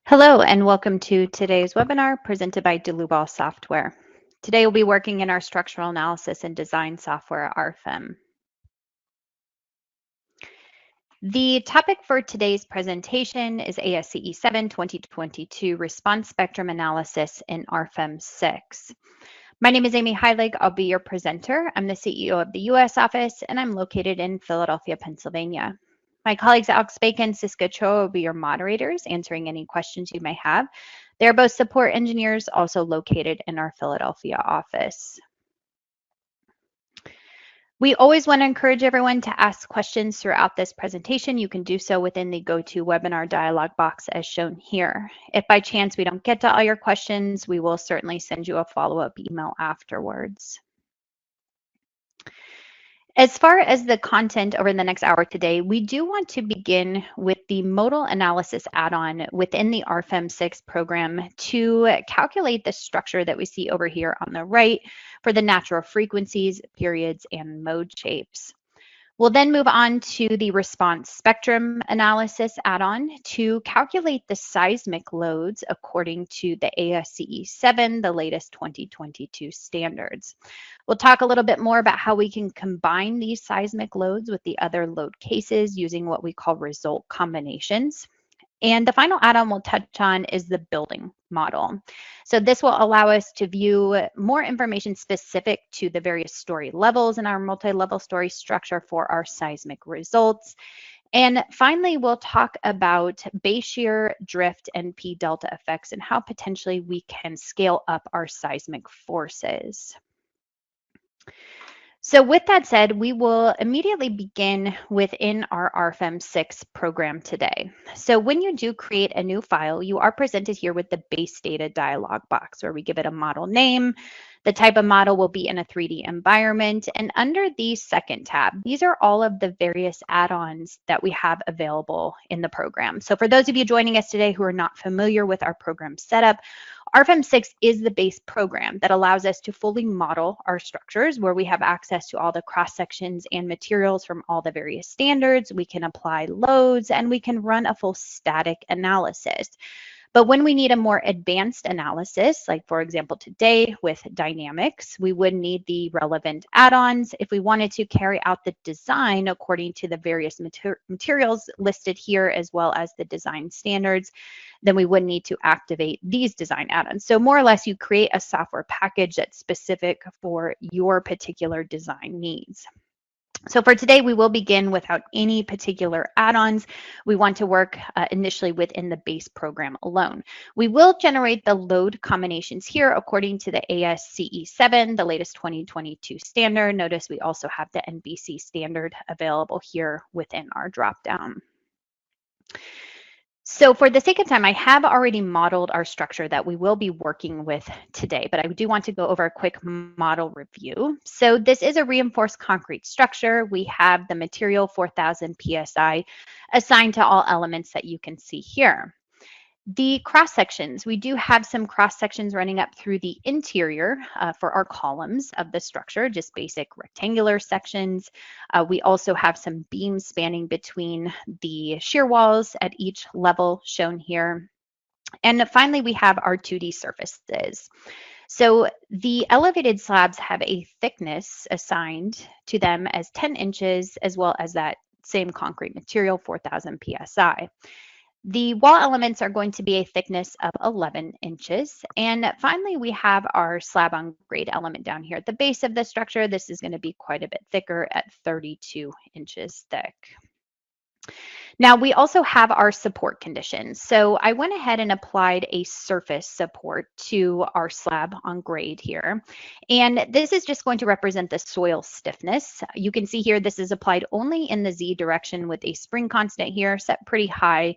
Hello and welcome to today's webinar presented by Delubal Software. Today we'll be working in our structural analysis and design software, RFEM. The topic for today's presentation is ASCE 7 2022 Response Spectrum Analysis in RFEM 6. My name is Amy Heilig. I'll be your presenter. I'm the CEO of the US office and I'm located in Philadelphia, Pennsylvania. My colleagues Alex Bacon and Siska Cho will be your moderators, answering any questions you may have. They're both support engineers, also located in our Philadelphia office. We always want to encourage everyone to ask questions throughout this presentation. You can do so within the GoToWebinar dialog box as shown here. If by chance we don't get to all your questions, we will certainly send you a follow-up email afterwards. As far as the content over the next hour today, we do want to begin with the modal analysis add-on within the RFEM 6 program to calculate the structure that we see over here on the right for the natural frequencies, periods, and mode shapes. We'll then move on to the response spectrum analysis add-on to calculate the seismic loads according to the ASCE 7, the latest 2022 standards. We'll talk a little bit more about how we can combine these seismic loads with the other load cases using what we call result combinations. And the final add-on we'll touch on is the building model. So this will allow us to view more information specific to the various story levels in our multi-level story structure for our seismic results. And finally, we'll talk about base shear, drift, and P delta effects and how potentially we can scale up our seismic forces. So with that said, we will immediately begin within our RFEM 6 program today. So when you do create a new file, you are presented here with the base data dialog box where we give it a model name. The type of model will be in a 3D environment. And under the second tab, these are all of the various add-ons that we have available in the program. So for those of you joining us today who are not familiar with our program setup, RFEM 6 is the base program that allows us to fully model our structures where we have access to all the cross sections and materials from all the various standards. We can apply loads and we can run a full static analysis. But when we need a more advanced analysis, like for example today with dynamics, we would need the relevant add-ons. If we wanted to carry out the design according to the various materials listed here, as well as the design standards, then we would need to activate these design add-ons. So more or less, you create a software package that's specific for your particular design needs. So for today, we will begin without any particular add-ons. We want to work initially within the base program alone. We will generate the load combinations here according to the ASCE 7, the latest 2022 standard. Notice we also have the NBC standard available here within our dropdown. So for the sake of time, I have already modeled our structure that we will be working with today, but I do want to go over a quick model review. So this is a reinforced concrete structure. We have the material 4000 PSI assigned to all elements that you can see here. The cross sections, we do have some cross sections running up through the interior for our columns of the structure, just basic rectangular sections. We also have some beams spanning between the shear walls at each level shown here. And finally, we have our 2D surfaces. So the elevated slabs have a thickness assigned to them as 10 inches, as well as that same concrete material, 4000 PSI. The wall elements are going to be a thickness of 11 inches. And finally, we have our slab on grade element down here at the base of the structure. This is going to be quite a bit thicker at 32 inches thick. Now, we also have our support conditions. So I went ahead and applied a surface support to our slab on grade here. And this is just going to represent the soil stiffness. You can see here, this is applied only in the Z direction with a spring constant here set pretty high.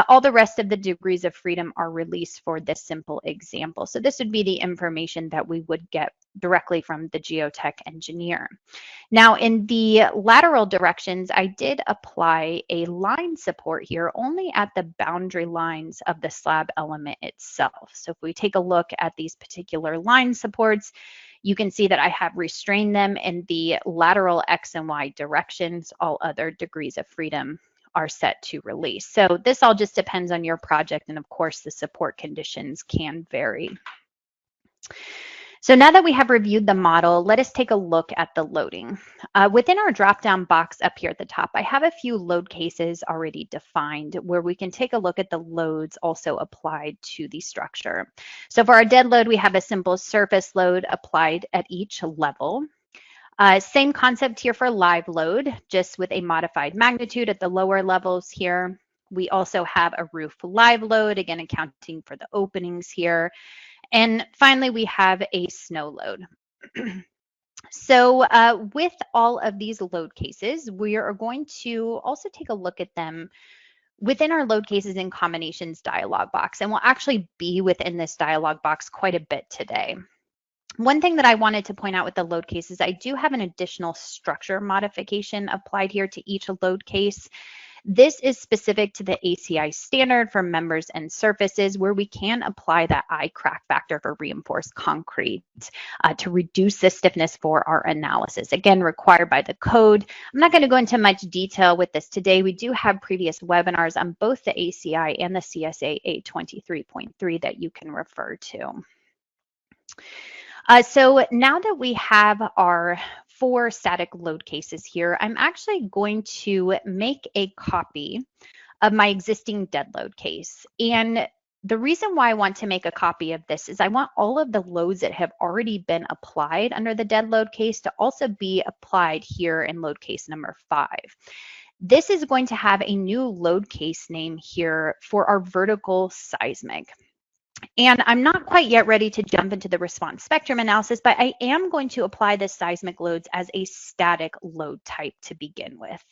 All the rest of the degrees of freedom are released for this simple example. So this would be the information that we would get directly from the geotech engineer. Now, in the lateral directions, I did apply a line support here only at the boundary lines of the slab element itself. So if we take a look at these particular line supports, you can see that I have restrained them in the lateral X and Y directions. All other degrees of freedom are set to release. So this all just depends on your project, and of course the support conditions can vary. So now that we have reviewed the model, let us take a look at the loading. Within our drop-down box up here at the top, I have a few load cases already defined where we can take a look at the loads also applied to the structure. So for our dead load, we have a simple surface load applied at each level. Same concept here for live load, just with a modified magnitude at the lower levels here. We also have a roof live load, again, accounting for the openings here. And finally, we have a snow load. So with all of these load cases, we are going to also take a look at them within our load cases and combinations dialog box. And we'll actually be within this dialog box quite a bit today. One thing that I wanted to point out with the load cases, I do have an additional structure modification applied here to each load case. This is specific to the ACI standard for members and surfaces, where we can apply that I crack factor for reinforced concrete to reduce the stiffness for our analysis. Again, required by the code. I'm not going to go into much detail with this today. We do have previous webinars on both the ACI and the CSA 823.3 that you can refer to. So now that we have our 4 static load cases here, I'm actually going to make a copy of my existing dead load case. And the reason why I want to make a copy of this is I want all of the loads that have already been applied under the dead load case to also be applied here in load case number 5. This is going to have a new load case name here for our vertical seismic. And I'm not quite yet ready to jump into the response spectrum analysis, but I am going to apply the seismic loads as a static load type to begin with.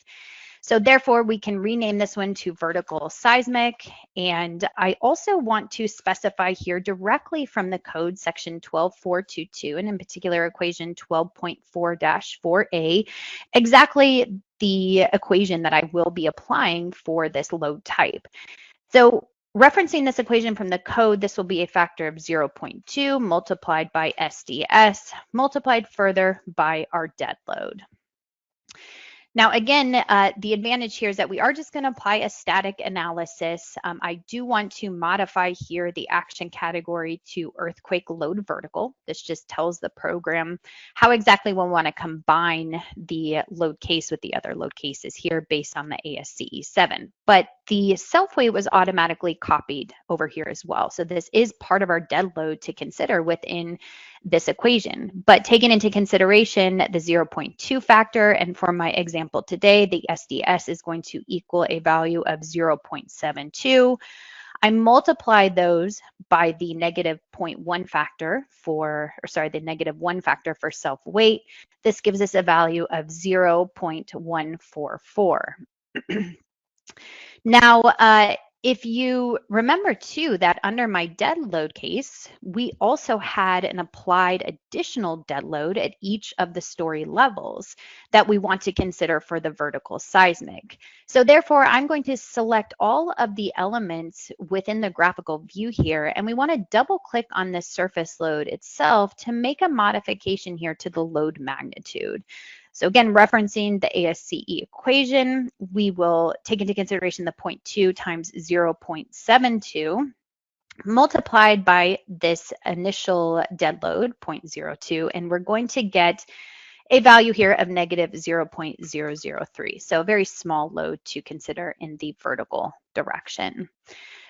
So therefore, we can rename this one to vertical seismic. And I also want to specify here directly from the code section 12422, and in particular equation 12.4-4A, exactly the equation that I will be applying for this load type. So referencing this equation from the code, this will be a factor of 0.2 multiplied by SDS, multiplied further by our dead load. Now, again, the advantage here is that we are just going to apply a static analysis. I do want to modify here the action category to earthquake load vertical. This just tells the program how exactly we want to combine the load case with the other load cases here based on the ASCE 7. But the self-weight was automatically copied over here as well. So this is part of our dead load to consider within this equation, but taking into consideration the 0.2 factor, and for my example today, the SDS is going to equal a value of 0.72. I multiply those by the negative 0.1 factor for, the negative 1 factor for self-weight. This gives us a value of 0.144. Now, if you remember too that under my dead load case, we also had an applied additional dead load at each of the story levels that we want to consider for the vertical seismic. So therefore, I'm going to select all of the elements within the graphical view here, and we want to double click on this surface load itself to make a modification here to the load magnitude. So again, referencing the ASCE equation, we will take into consideration the 0.2 times 0.72 multiplied by this initial dead load, 0.02, and we're going to get a value here of negative 0.003. So a very small load to consider in the vertical direction.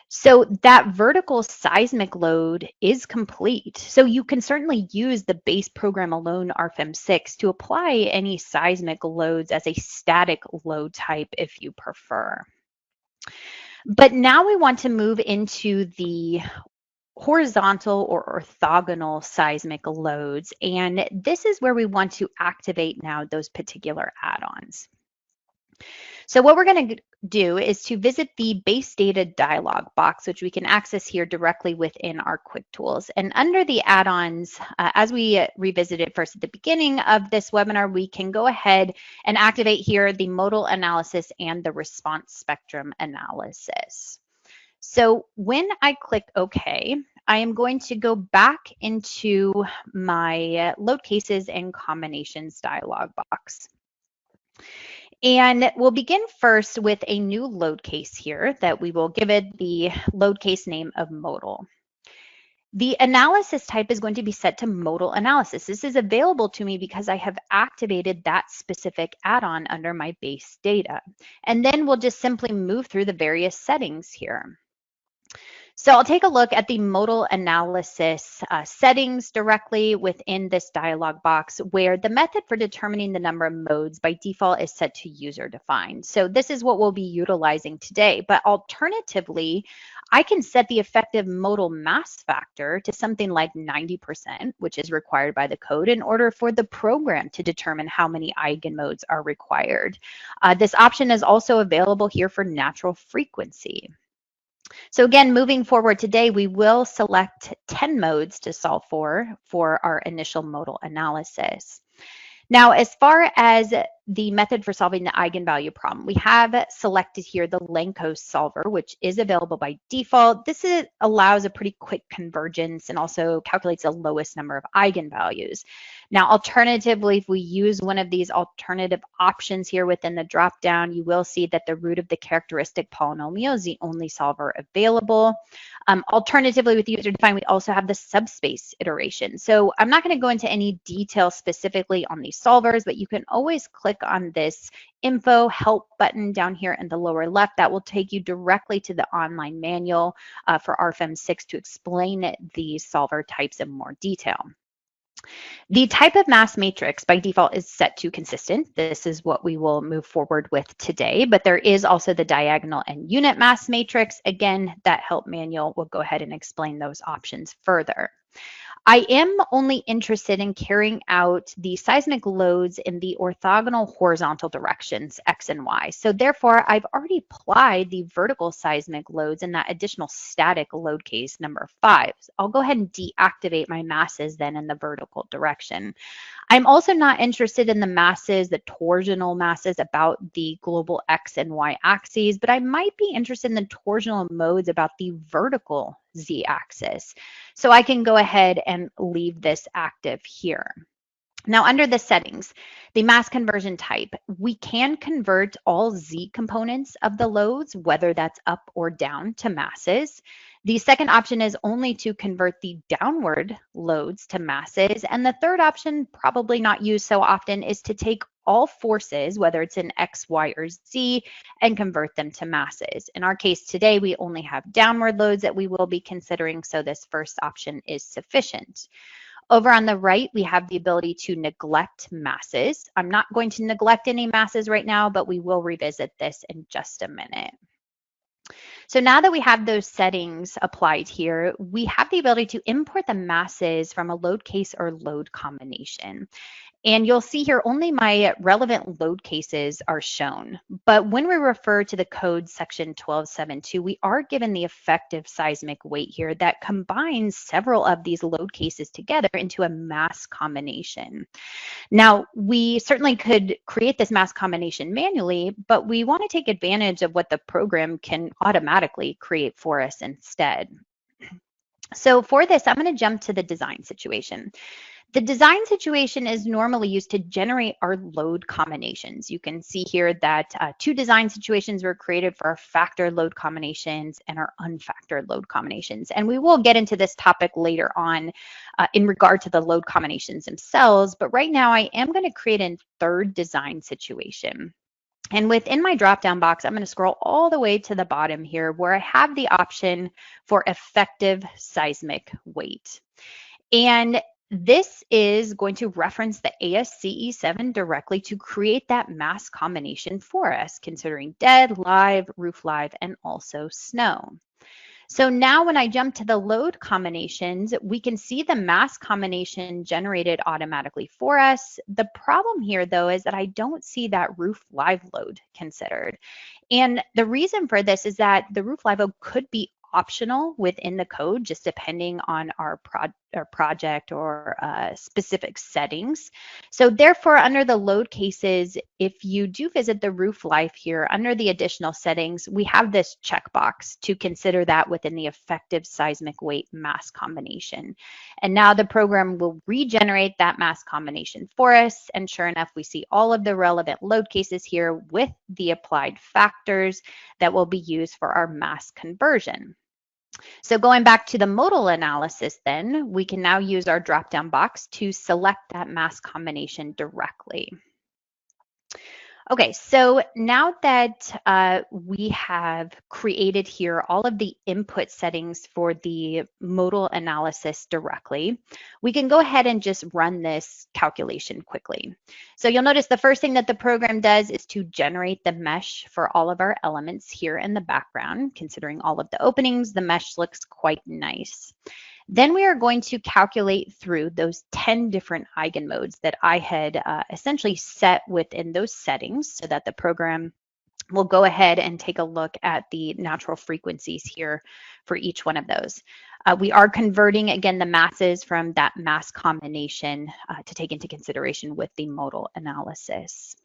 So that vertical seismic load is complete. So you can certainly use the base program alone RFEM 6 to apply any seismic loads as a static load type if you prefer. But now we want to move into the horizontal or orthogonal seismic loads. And this is where we want to activate now those particular add-ons. So what we're going to do is to visit the base data dialog box, which we can access here directly within our quick tools. And under the add-ons, as we revisited first at the beginning of this webinar, we can go ahead and activate here the modal analysis and the response spectrum analysis. So when I click OK, I am going to go back into my load cases and combinations dialog box. And we'll begin first with a new load case here that we will give it the load case name of modal. The analysis type is going to be set to modal analysis. This is available to me because I have activated that specific add-on under my base data. And then we'll just simply move through the various settings here. So I'll take a look at the modal analysis settings directly within this dialog box, where the method for determining the number of modes by default is set to user defined. So this is what we'll be utilizing today. But alternatively, I can set the effective modal mass factor to something like 90%, which is required by the code, in order for the program to determine how many eigenmodes are required. This option is also available here for natural frequency. So again, moving forward today, we will select 10 modes to solve for our initial modal analysis. Now, as far as the method for solving the eigenvalue problem, we have selected here the Lenkos solver, which is available by default. This allows a pretty quick convergence and also calculates the lowest number of eigenvalues. Now, alternatively, if we use one of these alternative options here within the dropdown, you will see that the root of the characteristic polynomial is the only solver available. Alternatively, with user defined, we also have the subspace iteration. So I'm not going to go into any detail specifically on these solvers, but you can always click on this info help button down here in the lower left. That will take you directly to the online manual for RFEM 6 to explain these solver types in more detail. The type of mass matrix by default is set to consistent. This is what we will move forward with today, but there is also the diagonal and unit mass matrix. Again, that help manual will go ahead and explain those options further. I am only interested in carrying out the seismic loads in the orthogonal horizontal directions, X and Y. So therefore, I've already applied the vertical seismic loads in that additional static load case number 5. So I'll go ahead and deactivate my masses then in the vertical direction. I'm also not interested in the masses, the torsional masses about the global X and Y axes, but I might be interested in the torsional modes about the vertical Z axis. So I can go ahead and leave this active here. Now, under the settings, the mass conversion type, we can convert all Z components of the loads, whether that's up or down, to masses. The second option is only to convert the downward loads to masses. And the third option, probably not used so often, is to take all forces, whether it's in X, Y, or Z, and convert them to masses. In our case today, we only have downward loads that we will be considering, so this first option is sufficient. Over on the right, we have the ability to neglect masses. I'm not going to neglect any masses right now, but we will revisit this in just a minute. So now that we have those settings applied here, we have the ability to import the masses from a load case or load combination. And you'll see here only my relevant load cases are shown. But when we refer to the code section 1272, we are given the effective seismic weight here that combines several of these load cases together into a mass combination. Now, we certainly could create this mass combination manually, but we want to take advantage of what the program can automatically create for us instead. So for this, I'm going to jump to the design situation. The design situation is normally used to generate our load combinations. You can see here that 2 design situations were created for our factor load combinations and our unfactored load combinations. And we will get into this topic later on in regard to the load combinations themselves. But right now, I am going to create a third design situation. And within my drop-down box, I'm going to scroll all the way to the bottom here where I have the option for effective seismic weight. And this is going to reference the ASCE7 directly to create that mass combination for us, considering dead, live, roof live, and also snow. So now when I jump to the load combinations, we can see the mass combination generated automatically for us. The problem here, though, is that I don't see that roof live load considered. And the reason for this is that the roof live load could be optional within the code, just depending on our or project or specific settings. So therefore, under the load cases, if you do visit the roof life here, under the additional settings, we have this checkbox to consider that within the effective seismic weight mass combination. And now the program will regenerate that mass combination for us. And sure enough, we see all of the relevant load cases here with the applied factors that will be used for our mass conversion. So going back to the modal analysis then, we can now use our drop-down box to select that mass combination directly. Okay, so now that we have created here all of the input settings for the modal analysis directly, we can go ahead and just run this calculation quickly. So you'll notice the first thing that the program does is to generate the mesh for all of our elements here in the background. Considering all of the openings, the mesh looks quite nice. Then we are going to calculate through those 10 different eigenmodes that I had essentially set within those settings so that the program will go ahead and take a look at the natural frequencies here for each one of those. We are converting, again, the masses from that mass combination to take into consideration with the modal analysis.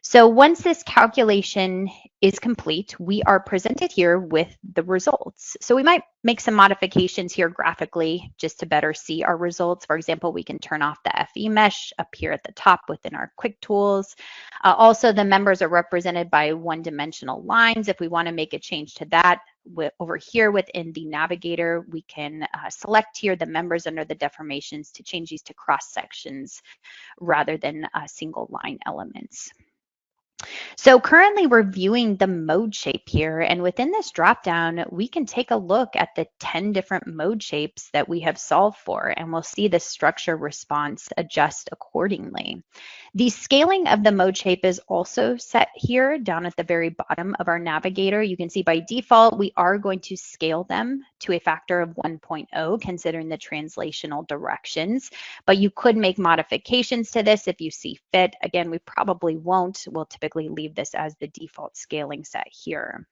So once this calculation is complete, we are presented here with the results. So we might make some modifications here graphically just to better see our results. For example, we can turn off the FE mesh up here at the top within our quick tools. Also, the members are represented by one-dimensional lines. If we want to make a change to that, over here within the navigator, we can select here the members under the deformations to change these to cross sections rather than single line elements. So currently we're viewing the mode shape here, and within this dropdown, we can take a look at the 10 different mode shapes that we have solved for, and we'll see the structure response adjust accordingly. The scaling of the mode shape is also set here down at the very bottom of our navigator. You can see by default, we are going to scale them to a factor of 1.0, considering the translational directions, but you could make modifications to this if you see fit. Again, we probably won't. We'll typically leave this as the default scaling set here.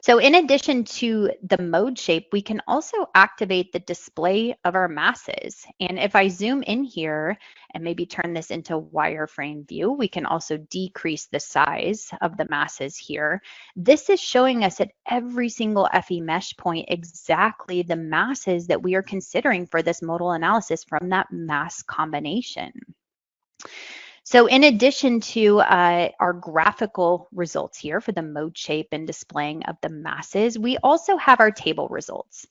So in addition to the mode shape, we can also activate the display of our masses. And if I zoom in here and maybe turn this into wireframe view, we can also decrease the size of the masses here. This is showing us at every single FE mesh point exactly the masses that we are considering for this modal analysis from that mass combination. So in addition to our graphical results here for the mode shape and displaying of the masses, we also have our table results.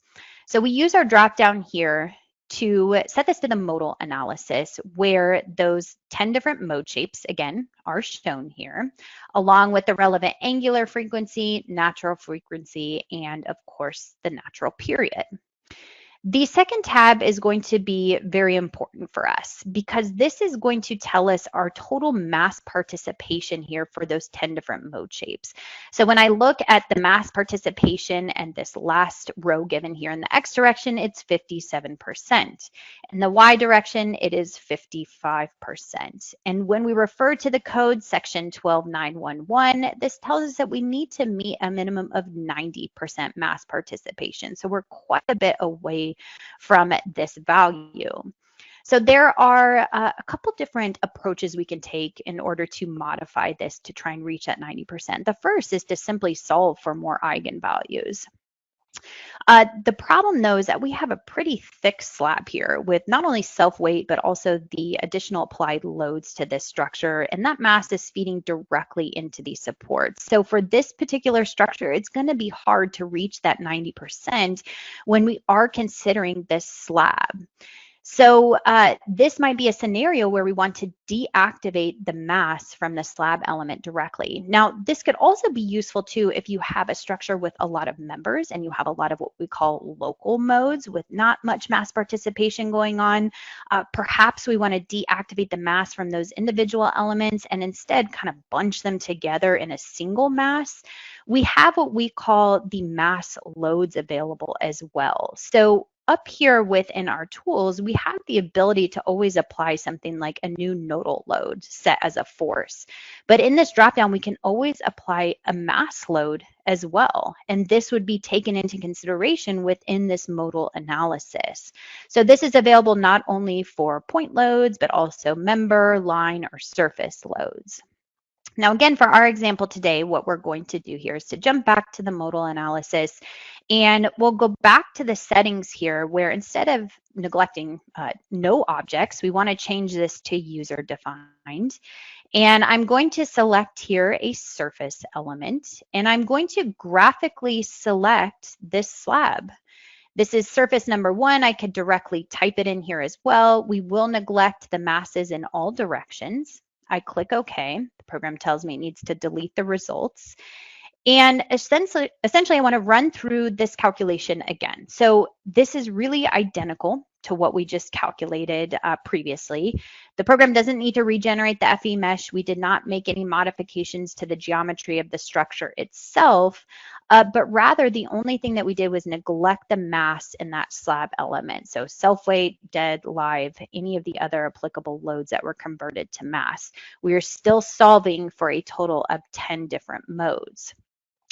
So we use our drop down here to set this to the modal analysis, where those 10 different mode shapes, again, are shown here, along with the relevant angular frequency, natural frequency, and of course, the natural period. The second tab is going to be very important for us because this is going to tell us our total mass participation here for those 10 different mode shapes. So when I look at the mass participation and this last row given here in the X direction, it's 57%. In the Y direction, it is 55%. And when we refer to the code section 12911, this tells us that we need to meet a minimum of 90% mass participation. So we're quite a bit away from this value. So there are a couple different approaches we can take in order to modify this to try and reach that 90%. The first is to simply solve for more eigenvalues. The problem, though, is that we have a pretty thick slab here with not only self-weight, but also the additional applied loads to this structure, and that mass is feeding directly into these supports. So for this particular structure, it's going to be hard to reach that 90% when we are considering this slab. So this might be a scenario where we want to deactivate the mass from the slab element directly. Now, this could also be useful too if you have a structure with a lot of members and you have a lot of what we call local modes with not much mass participation going on. Perhaps we want to deactivate the mass from those individual elements and instead kind of bunch them together in a single mass. We have what we call the mass loads available as well. So up here within our tools, we have the ability to always apply something like a new nodal load set as a force. But in this dropdown, we can always apply a mass load as well. And this would be taken into consideration within this modal analysis. So this is available not only for point loads, but also member, line, or surface loads. Now, again, for our example today, what we're going to do here is to jump back to the modal analysis, and we'll go back to the settings here where instead of neglecting no objects, we want to change this to user defined. And I'm going to select here a surface element, and I'm going to graphically select this slab. This is surface number 1. I could directly type it in here as well. We will neglect the masses in all directions. I click OK. The program tells me it needs to delete the results. And essentially I want to run through this calculation again. So this is really identical to what we just calculated previously. The program doesn't need to regenerate the FE mesh. We did not make any modifications to the geometry of the structure itself, but rather the only thing that we did was neglect the mass in that slab element. So self-weight, dead, live, any of the other applicable loads that were converted to mass. We are still solving for a total of 10 different modes.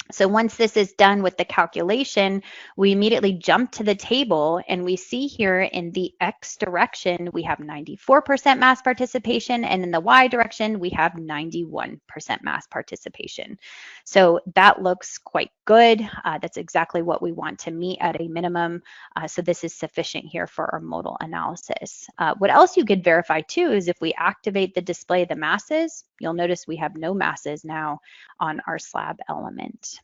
So once this is done with the calculation, we immediately jump to the table and we see here in the X direction, we have 94% mass participation, and in the Y direction, we have 91% mass participation. So that looks quite good. That's exactly what we want to meet at a minimum. So this is sufficient here for our modal analysis. What else you could verify too is if we activate the display of the masses, you'll notice we have no masses now on our slab element.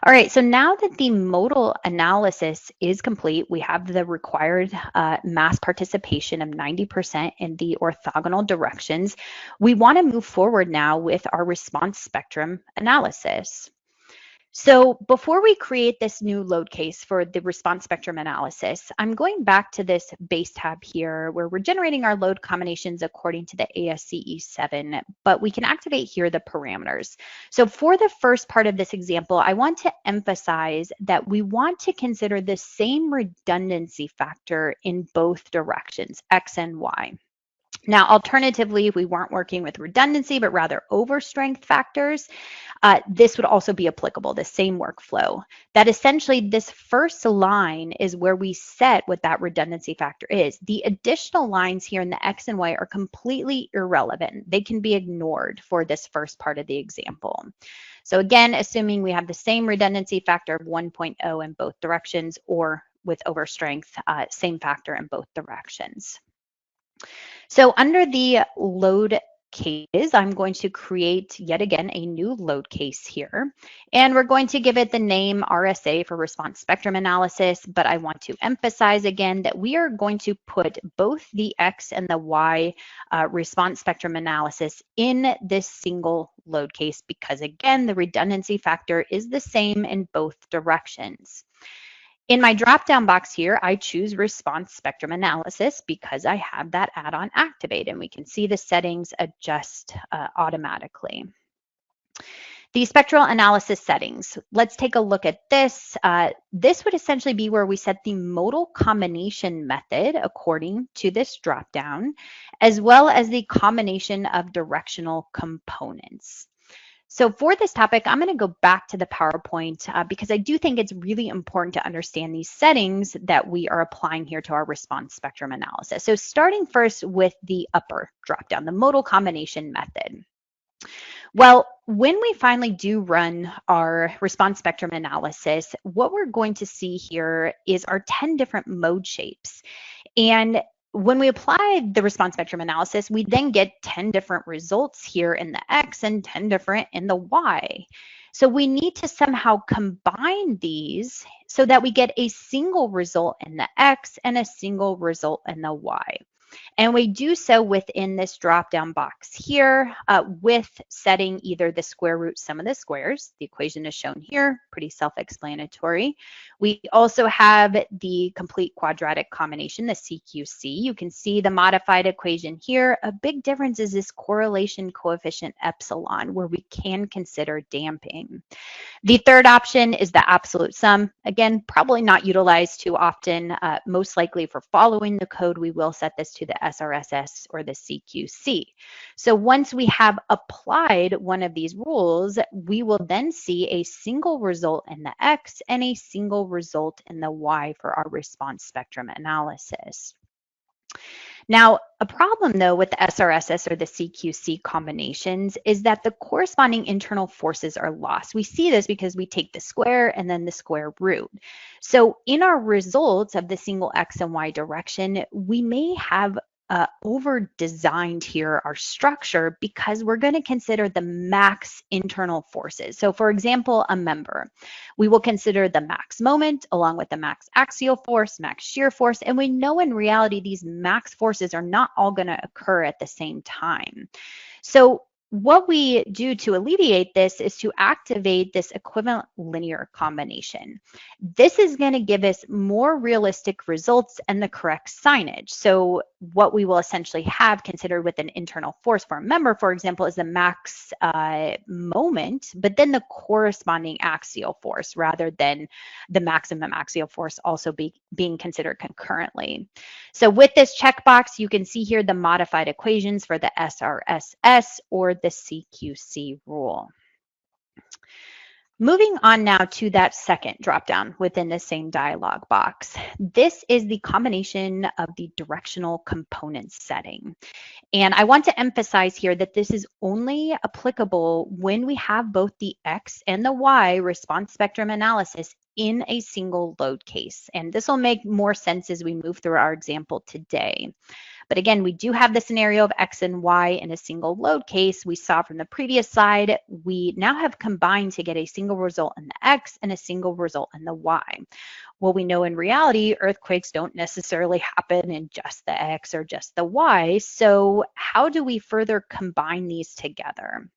All right, so now that the modal analysis is complete, we have the required mass participation of 90% in the orthogonal directions. We want to move forward now with our response spectrum analysis. So before we create this new load case for the response spectrum analysis, I'm going back to this base tab here where we're generating our load combinations according to the ASCE 7, but we can activate here the parameters. So for the first part of this example, I want to emphasize that we want to consider the same redundancy factor in both directions, X and Y. Now, alternatively, if we weren't working with redundancy, but rather overstrength factors, this would also be applicable, the same workflow. That essentially this first line is where we set what that redundancy factor is. The additional lines here in the X and Y are completely irrelevant. They can be ignored for this first part of the example. So again, assuming we have the same redundancy factor of 1.0 in both directions, or with overstrength, same factor in both directions. So under the load cases, I'm going to create yet again a new load case here, and we're going to give it the name RSA for response spectrum analysis, but I want to emphasize again that we are going to put both the X and the Y response spectrum analysis in this single load case because again, the redundancy factor is the same in both directions. In my drop-down box here, I choose response spectrum analysis because I have that add-on activated, and we can see the settings adjust automatically. The spectral analysis settings, let's take a look at this. This would essentially be where we set the modal combination method according to this drop-down, as well as the combination of directional components. So for this topic, I'm going to go back to the PowerPoint because I do think it's really important to understand these settings that we are applying here to our response spectrum analysis. So starting first with the upper dropdown, the modal combination method. Well, when we finally do run our response spectrum analysis, what we're going to see here is our 10 different mode shapes. And when we apply the response spectrum analysis, we then get 10 different results here in the X and 10 different in the Y. So we need to somehow combine these so that we get a single result in the X and a single result in the Y. And we do so within this drop-down box here with setting either the square root sum of the squares. The equation is shown here, pretty self-explanatory. We also have the complete quadratic combination, the CQC. You can see the modified equation here. A big difference is this correlation coefficient epsilon, where we can consider damping. The third option is the absolute sum. Again, probably not utilized too often. Most likely for following the code, we will set this to the SRSS or the CQC. So once we have applied one of these rules, we will then see a single result in the X and a single result in the Y for our response spectrum analysis. Now, a problem though with the SRSS or the CQC combinations is that the corresponding internal forces are lost. We see this because we take the square and then the square root. So in our results of the single X and Y direction, we may have over-designed here our structure because we're going to consider the max internal forces. So for example, a member, we will consider the max moment along with the max axial force, max shear force, and we know in reality these max forces are not all going to occur at the same time. So what we do to alleviate this is to activate this equivalent linear combination. This is going to give us more realistic results and the correct signage. So what we will essentially have considered with an internal force for a member, for example, is the max moment, but then the corresponding axial force rather than the maximum axial force also being considered concurrently. So with this checkbox, you can see here the modified equations for the SRSS or the CQC rule. Moving on now to that second dropdown within the same dialog box. This is the combination of the directional components setting. And I want to emphasize here that this is only applicable when we have both the X and the Y response spectrum analysis in a single load case. And this will make more sense as we move through our example today. But again, we do have the scenario of X and Y in a single load case. We saw from the previous slide, we now have combined to get a single result in the X and a single result in the Y. Well, we know in reality, earthquakes don't necessarily happen in just the X or just the Y. So how do we further combine these together?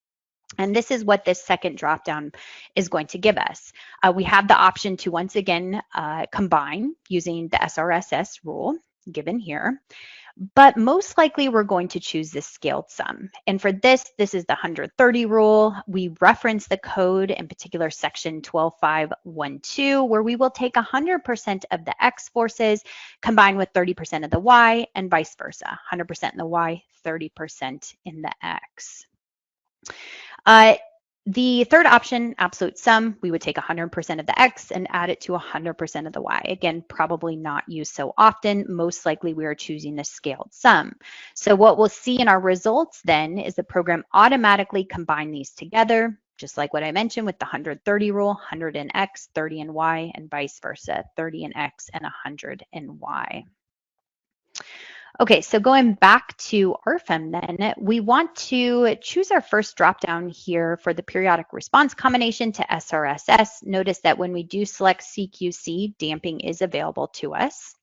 And this is what this second dropdown is going to give us. We have the option to once again combine using the SRSS rule given here. But most likely we're going to choose this scaled sum. And for this is the 130 rule. We reference the code, in particular section 12512, where we will take 100% of the X forces combined with 30% of the Y and vice versa, 100% in the Y, 30% in the X. The third option, absolute sum, we would take 100% of the X and add it to 100% of the Y. Again, probably not used so often. Most likely we are choosing the scaled sum. So what we'll see in our results then is the program automatically combine these together, just like what I mentioned with the 130 rule, 100 in X, 30 in Y, and vice versa, 30 in X and 100 in Y. Okay, so going back to RFEM then, we want to choose our first dropdown here for the periodic response combination to SRSS. Notice that when we do select CQC, damping is available to us.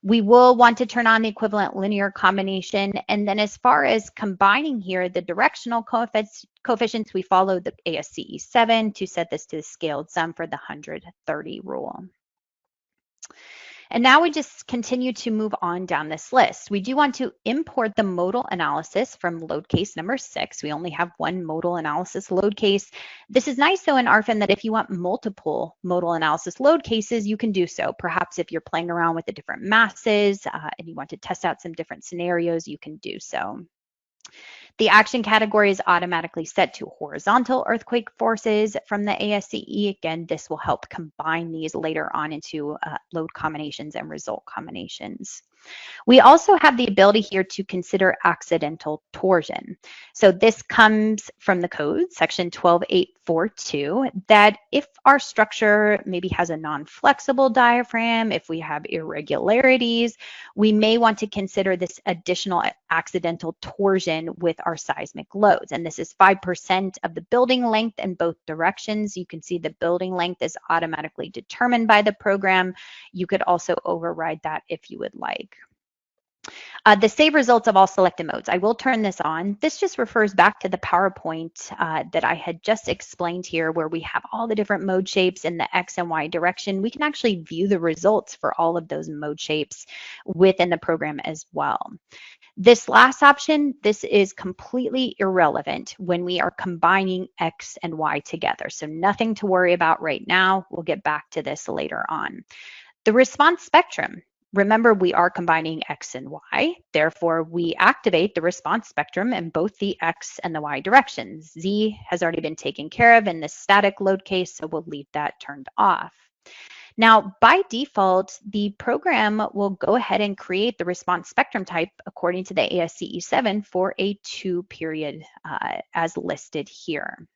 We will want to turn on the equivalent linear combination. And then as far as combining here, the directional coefficients, we follow the ASCE 7 to set this to the scaled sum for the 130 rule. And now we just continue to move on down this list. We do want to import the modal analysis from load case number 6. We only have one modal analysis load case. This is nice though in RFEM that if you want multiple modal analysis load cases, you can do so. Perhaps if you're playing around with the different masses and you want to test out some different scenarios, you can do so. The action category is automatically set to horizontal earthquake forces from the ASCE. Again, this will help combine these later on into load combinations and result combinations. We also have the ability here to consider accidental torsion. So this comes from the code, section 12842, that if our structure maybe has a non-flexible diaphragm, if we have irregularities, we may want to consider this additional accidental torsion with our seismic loads. And this is 5% of the building length in both directions. You can see the building length is automatically determined by the program. You could also override that if you would like. The save results of all selected modes. I will turn this on. This just refers back to the PowerPoint that I had just explained here, where we have all the different mode shapes in the X and Y direction. We can actually view the results for all of those mode shapes within the program as well. This last option, this is completely irrelevant when we are combining X and Y together. So nothing to worry about right now. We'll get back to this later on. The response spectrum. Remember, we are combining X and Y. Therefore, we activate the response spectrum in both the X and the Y directions. Z has already been taken care of in the static load case, so we'll leave that turned off. Now, by default, the program will go ahead and create the response spectrum type according to the ASCE 7 for a 2-period as listed here.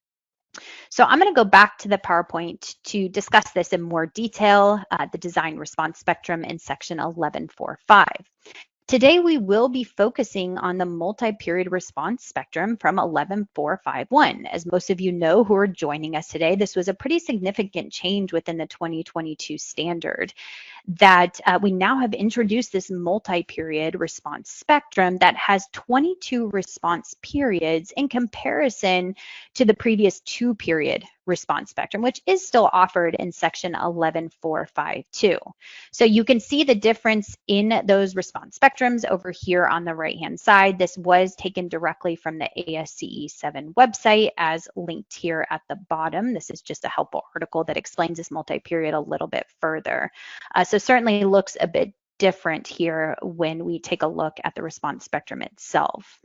So I'm going to go back to the PowerPoint to discuss this in more detail, the design response spectrum in section 11.4.5. Today, we will be focusing on the multi-period response spectrum from 11.4.5.1. As most of you know who are joining us today, this was a pretty significant change within the 2022 standard, that we now have introduced this multi-period response spectrum that has 22 response periods in comparison to the previous 2-period response spectrum, which is still offered in section 11.4.5.2. So you can see the difference in those response spectrums over here on the right-hand side. This was taken directly from the ASCE 7 website as linked here at the bottom. This is just a helpful article that explains this multi-period a little bit further. So certainly looks a bit different here when we take a look at the response spectrum itself.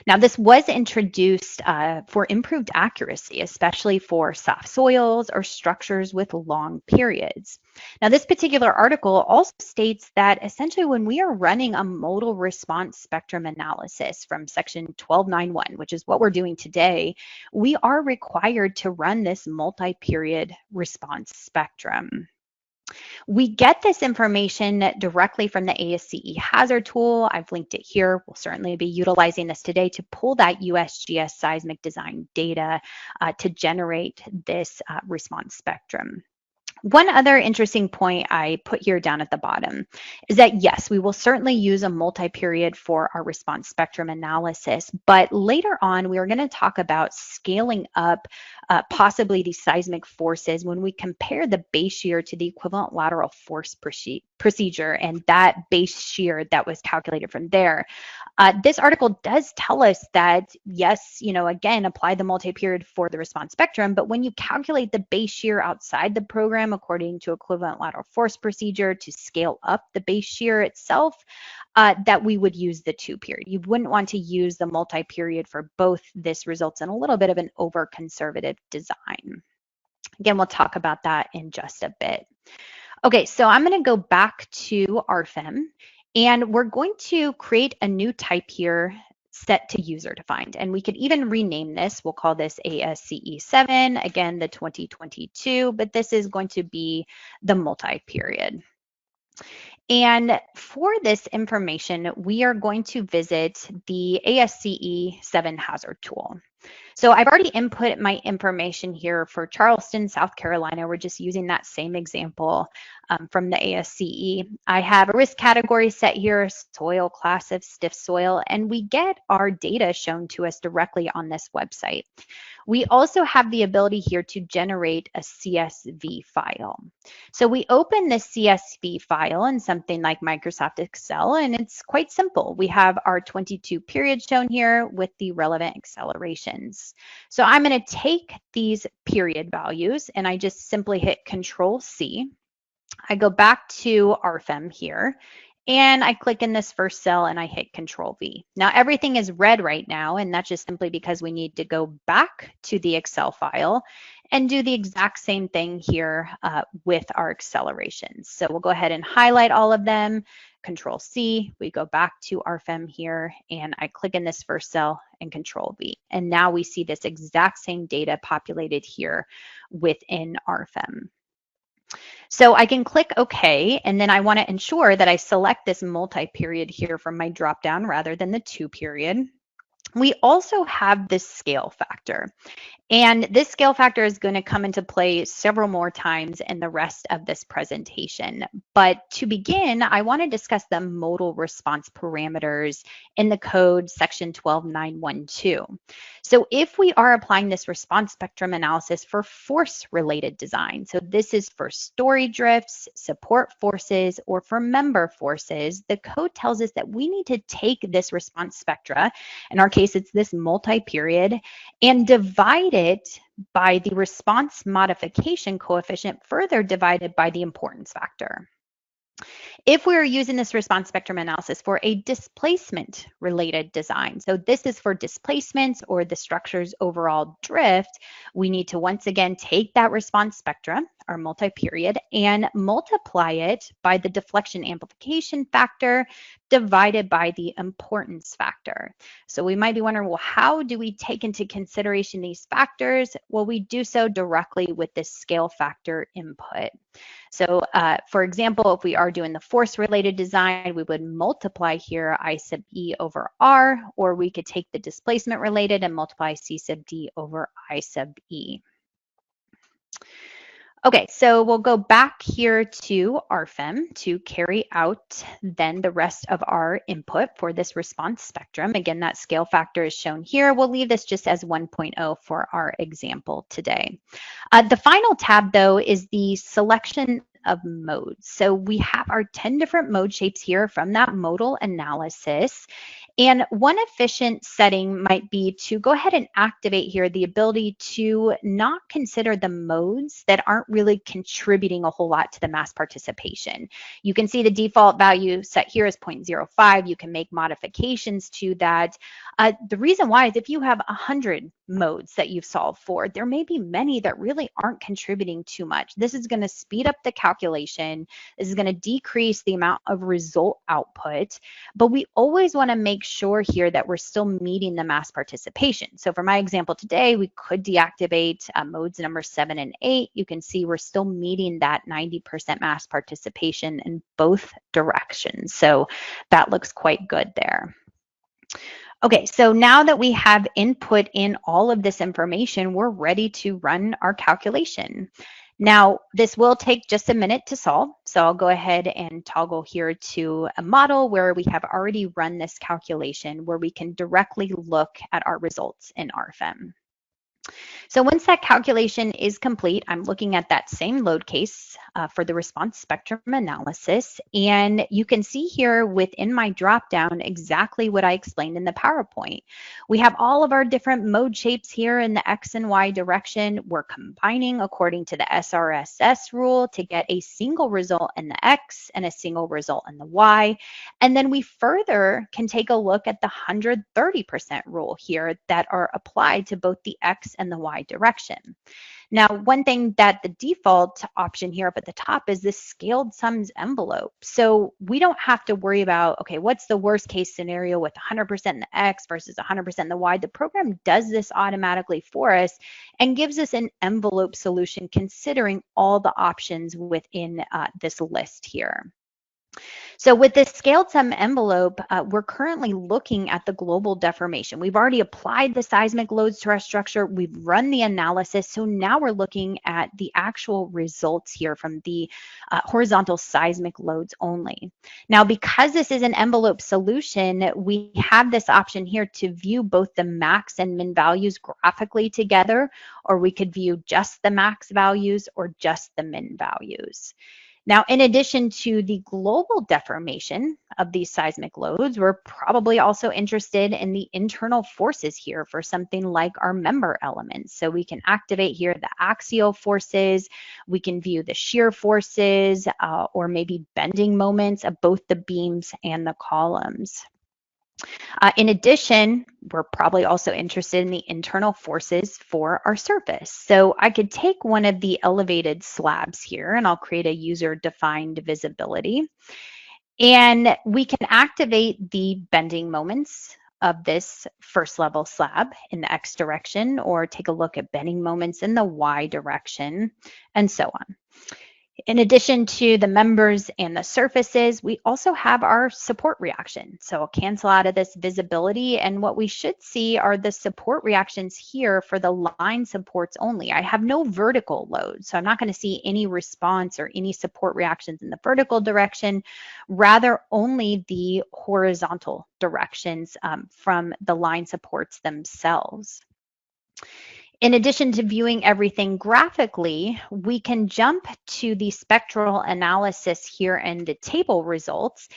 Now, this was introduced for improved accuracy, especially for soft soils or structures with long periods. Now, this particular article also states that essentially when we are running a modal response spectrum analysis from section 12.9.1, which is what we're doing today, we are required to run this multi-period response spectrum. We get this information directly from the ASCE hazard tool. I've linked it here. We'll certainly be utilizing this today to pull that USGS seismic design data to generate this response spectrum. One other interesting point I put here down at the bottom is that, yes, we will certainly use a multi-period for our response spectrum analysis, but later on, we are going to talk about scaling up possibly these seismic forces when we compare the base shear to the equivalent lateral force procedure and that base shear that was calculated from there. This article does tell us that, yes, again, apply the multi-period for the response spectrum, but when you calculate the base shear outside the program according to equivalent lateral force procedure to scale up the base shear itself, that we would use the 2-period. You wouldn't want to use the multi-period for both. This results in a little bit of an over-conservative design. Again, we'll talk about that in just a bit. Okay, so I'm going to go back to RFEM, and we're going to create a new type here set to user defined. And we could even rename this. We'll call this ASCE 7, again, the 2022, but this is going to be the multi-period. And for this information, we are going to visit the ASCE 7 hazard tool. So I've already input my information here for Charleston, South Carolina. We're just using that same example from the ASCE. I have a risk category set here, soil class of stiff soil, and we get our data shown to us directly on this website. We also have the ability here to generate a CSV file. So we open the CSV file in something like Microsoft Excel, and it's quite simple. We have our 22 periods shown here with the relevant accelerations. So I'm going to take these period values and I just simply hit Control-C. I go back to RFEM here and I click in this first cell and I hit Control-V. Now everything is red right now, and that's just simply because we need to go back to the Excel file and do the exact same thing here with our accelerations. So we'll go ahead and highlight all of them, Control-C, we go back to RFEM here, and I click in this first cell and Control-V. And now we see this exact same data populated here within RFEM. So I can click OK, and then I want to ensure that I select this multi-period here from my dropdown rather than the 2-period. We also have this scale factor. And this scale factor is going to come into play several more times in the rest of this presentation. But to begin, I want to discuss the modal response parameters in the code section 12912. So if we are applying this response spectrum analysis for force-related design, so this is for story drifts, support forces, or for member forces, the code tells us that we need to take this response spectra, in our case, it's this multi-period, and divide it by the response modification coefficient, further divided by the importance factor. If we're using this response spectrum analysis for a displacement related design, so this is for displacements or the structure's overall drift, we need to once again take that response spectrum, our multi-period, and multiply it by the deflection amplification factor divided by the importance factor. So we might be wondering, well, how do we take into consideration these factors? Well, we do so directly with this scale factor input. So for example, if we are doing the force-related design, we would multiply here I sub E over R, or we could take the displacement-related and multiply C sub D over I sub E. Okay, so we'll go back here to RFEM to carry out then the rest of our input for this response spectrum. Again, that scale factor is shown here. We'll leave this just as 1.0 for our example today. The final tab, though, is the selection of modes. So we have our 10 different mode shapes here from that modal analysis. And one efficient setting might be to go ahead and activate here the ability to not consider the modes that aren't really contributing a whole lot to the mass participation. You can see the default value set here is 0.05. You can make modifications to that. The reason why is if you have 100 modes that you've solved for, there may be many that really aren't contributing too much. This is going to speed up the calculation. This is going to decrease the amount of result output, but we always want to make sure here that we're still meeting the mass participation. So for my example today, we could deactivate modes number 7 and 8. You can see we're still meeting that 90% mass participation in both directions. So that looks quite good there. Okay, so now that we have input in all of this information, we're ready to run our calculation. Now, this will take just a minute to solve, so I'll go ahead and toggle here to a model where we have already run this calculation where we can directly look at our results in RFEM. So once that calculation is complete, I'm looking at that same load case for the response spectrum analysis. And you can see here within my dropdown exactly what I explained in the PowerPoint. We have all of our different mode shapes here in the X and Y direction. We're combining according to the SRSS rule to get a single result in the X and a single result in the Y. And then we further can take a look at the 130% rule here that are applied to both the X and the Y direction. Now, one thing that the default option here up at the top is this scaled sums envelope. So we don't have to worry about, okay, what's the worst case scenario with 100% in the X versus 100% in the Y? The program does this automatically for us and gives us an envelope solution considering all the options within this list here. So with this scaled sum envelope, we're currently looking at the global deformation. We've already applied the seismic loads to our structure. We've run the analysis. So now we're looking at the actual results here from the horizontal seismic loads only. Now, because this is an envelope solution, we have this option here to view both the max and min values graphically together, or we could view just the max values or just the min values. Now, in addition to the global deformation of these seismic loads, we're probably also interested in the internal forces here for something like our member elements. So we can activate here the axial forces, we can view the shear forces, or maybe bending moments of both the beams and the columns. In addition, we're probably also interested in the internal forces for our surface. So I could take one of the elevated slabs here and I'll create a user-defined visibility. And we can activate the bending moments of this first level slab in the X direction, or take a look at bending moments in the Y direction, and so on. In addition to the members and the surfaces, we also have our support reaction. So I'll cancel out of this visibility, and what we should see are the support reactions here for the line supports only. I have no vertical load, so I'm not going to see any response or any support reactions in the vertical direction, rather only the horizontal directions from the line supports themselves. In addition to viewing everything graphically, we can jump to the spectral analysis here in the table results,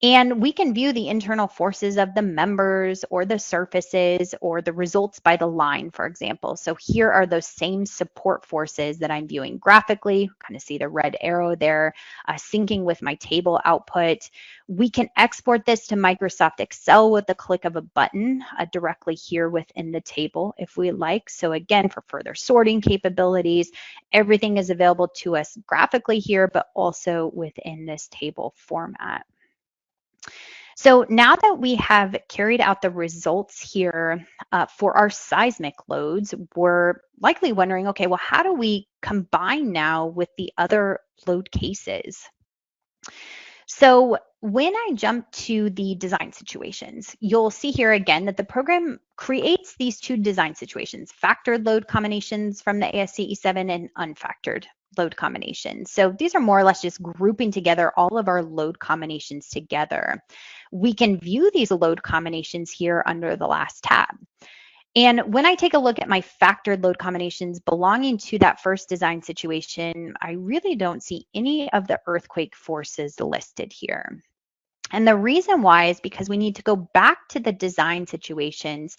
and we can view the internal forces of the members or the surfaces or the results by the line, for example. So here are those same support forces that I'm viewing graphically. Kind of see the red arrow there, syncing with my table output. We can export this to Microsoft Excel with the click of a button directly here within the table if we like. So again, for further sorting capabilities, everything is available to us graphically here, but also within this table format. So now that we have carried out the results here for our seismic loads, we're likely wondering, okay, well, how do we combine now with the other load cases? So when I jump to the design situations, you'll see here again that the program creates these two design situations, factored load combinations from the ASCE 7 and unfactored load combinations. So these are more or less just grouping together all of our load combinations together. We can view these load combinations here under the last tab. And when I take a look at my factored load combinations belonging to that first design situation, I really don't see any of the earthquake forces listed here. And the reason why is because we need to go back to the design situations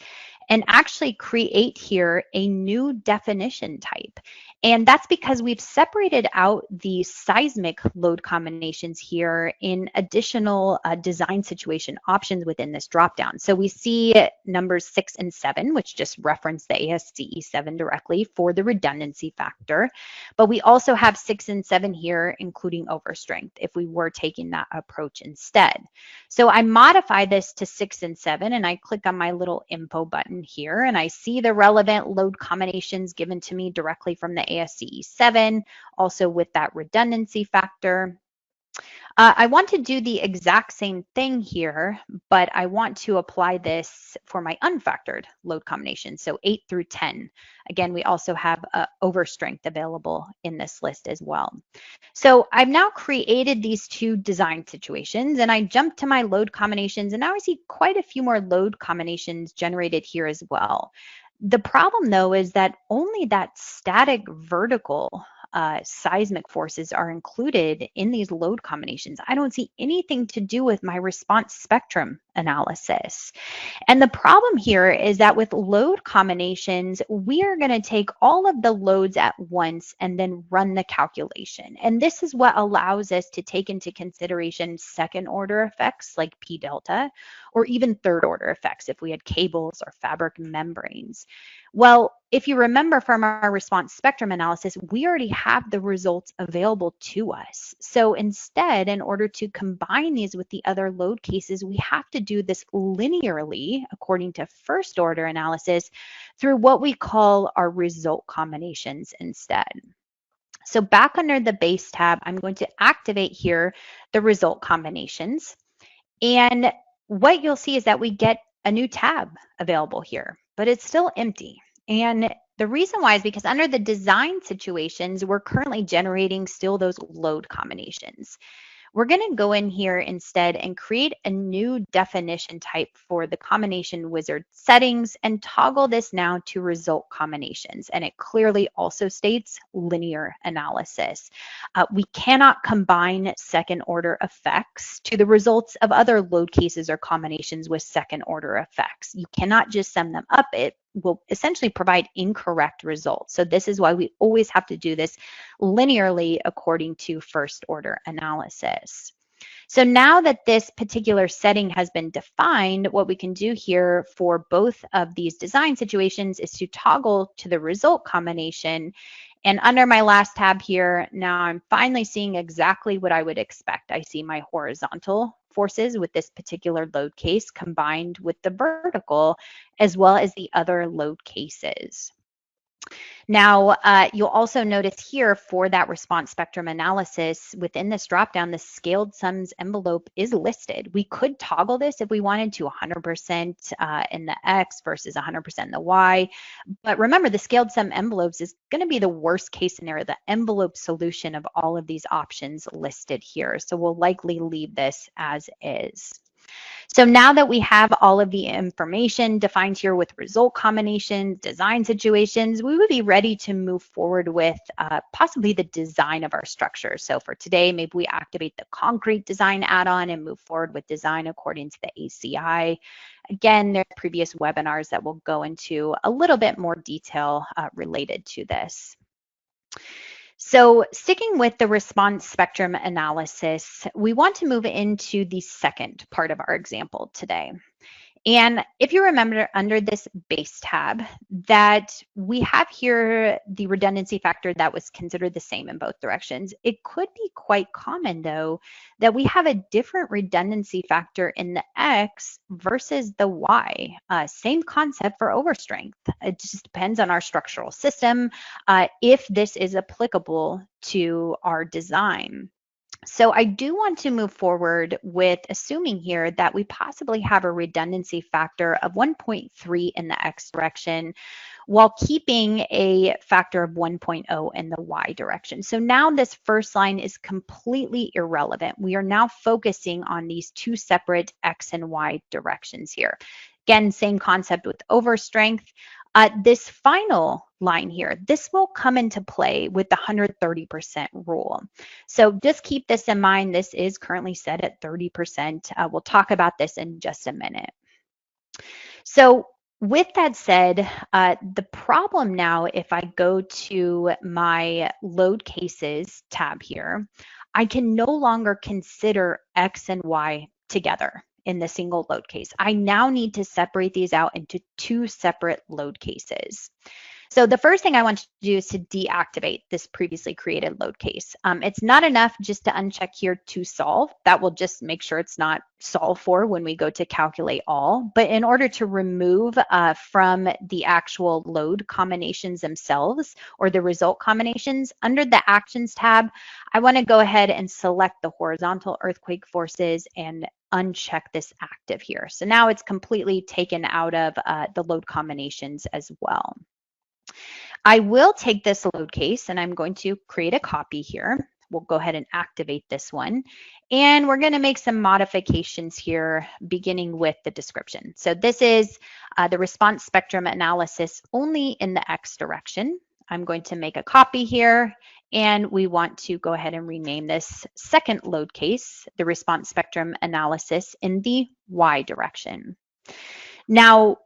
and actually create here a new definition type. And that's because we've separated out the seismic load combinations here in additional design situation options within this dropdown. So we see numbers 6 and 7, which just reference the ASCE 7 directly for the redundancy factor. But we also have 6 and 7 here, including overstrength, if we were taking that approach instead. So I modify this to 6 and 7, and I click on my little info button here, and I see the relevant load combinations given to me directly from the ASCE 7, also with that redundancy factor. I want to do the exact same thing here, but I want to apply this for my unfactored load combination, so 8 through 10. Again, we also have overstrength available in this list as well. So I've now created these two design situations, and I jump to my load combinations, and now I see quite a few more load combinations generated here as well. The problem, though, is that only that static vertical seismic forces are included in these load combinations. I don't see anything to do with my response spectrum analysis. And the problem here is that with load combinations, we are going to take all of the loads at once and then run the calculation. And this is what allows us to take into consideration second order effects like P delta, or even third order effects if we had cables or fabric membranes. Well, if you remember from our response spectrum analysis, we already have the results available to us. So instead, in order to combine these with the other load cases, we have to do this linearly, according to first order analysis, through what we call our result combinations instead. So back under the base tab, I'm going to activate here the result combinations. And what you'll see is that we get a new tab available here, but it's still empty. And the reason why is because under the design situations, we're currently generating still those load combinations. We're going to go in here instead and create a new definition type for the combination wizard settings and toggle this now to result combinations. And it clearly also states linear analysis. We cannot combine second order effects to the results of other load cases or combinations with second order effects. You cannot just sum them up. It will essentially provide incorrect results. So this is why we always have to do this linearly according to first order analysis. So now that this particular setting has been defined, what we can do here for both of these design situations is to toggle to the result combination. And under my last tab here, now I'm finally seeing exactly what I would expect. I see my horizontal forces with this particular load case combined with the vertical, as well as the other load cases. Now, you'll also notice here for that response spectrum analysis within this dropdown, the scaled sums envelope is listed. We could toggle this if we wanted to 100% in the X versus 100% in the Y. But remember, the scaled sum envelopes is going to be the worst case scenario, the envelope solution of all of these options listed here. So we'll likely leave this as is. So now that we have all of the information defined here with result combinations, design situations, we would be ready to move forward with possibly the design of our structure. So for today, maybe we activate the concrete design add-on and move forward with design according to the ACI. Again, there are previous webinars that will go into a little bit more detail related to this. So sticking with the response spectrum analysis, we want to move into the second part of our example today. And if you remember under this base tab that we have here the redundancy factor that was considered the same in both directions. It could be quite common though that we have a different redundancy factor in the X versus the Y. Same concept for overstrength. It just depends on our structural system if this is applicable to our design. So I do want to move forward with assuming here that we possibly have a redundancy factor of 1.3 in the X direction while keeping a factor of 1.0 in the Y direction. So now this first line is completely irrelevant. We are now focusing on these two separate X and Y directions here. Again, same concept with overstrength. This final line here, this will come into play with the 130% rule. So just keep this in mind. This is currently set at 30%. We'll talk about this in just a minute. So with that said, the problem now, if I go to my load cases tab here, I can no longer consider X and Y together in the single load case. I now need to separate these out into two separate load cases. So the first thing I want to do is to deactivate this previously created load case. It's not enough just to uncheck here to solve. That will just make sure it's not solved for when we go to calculate all. But in order to remove from the actual load combinations themselves or the result combinations, under the Actions tab, I want to go ahead and select the horizontal earthquake forces and uncheck this active here. So now it's completely taken out of the load combinations as well. I will take this load case and I'm going to create a copy here. We'll go ahead and activate this one. And we're going to make some modifications here, beginning with the description. So this is the response spectrum analysis only in the X direction. I'm going to make a copy here, and we want to go ahead and rename this second load case, the response spectrum analysis in the Y direction. Now,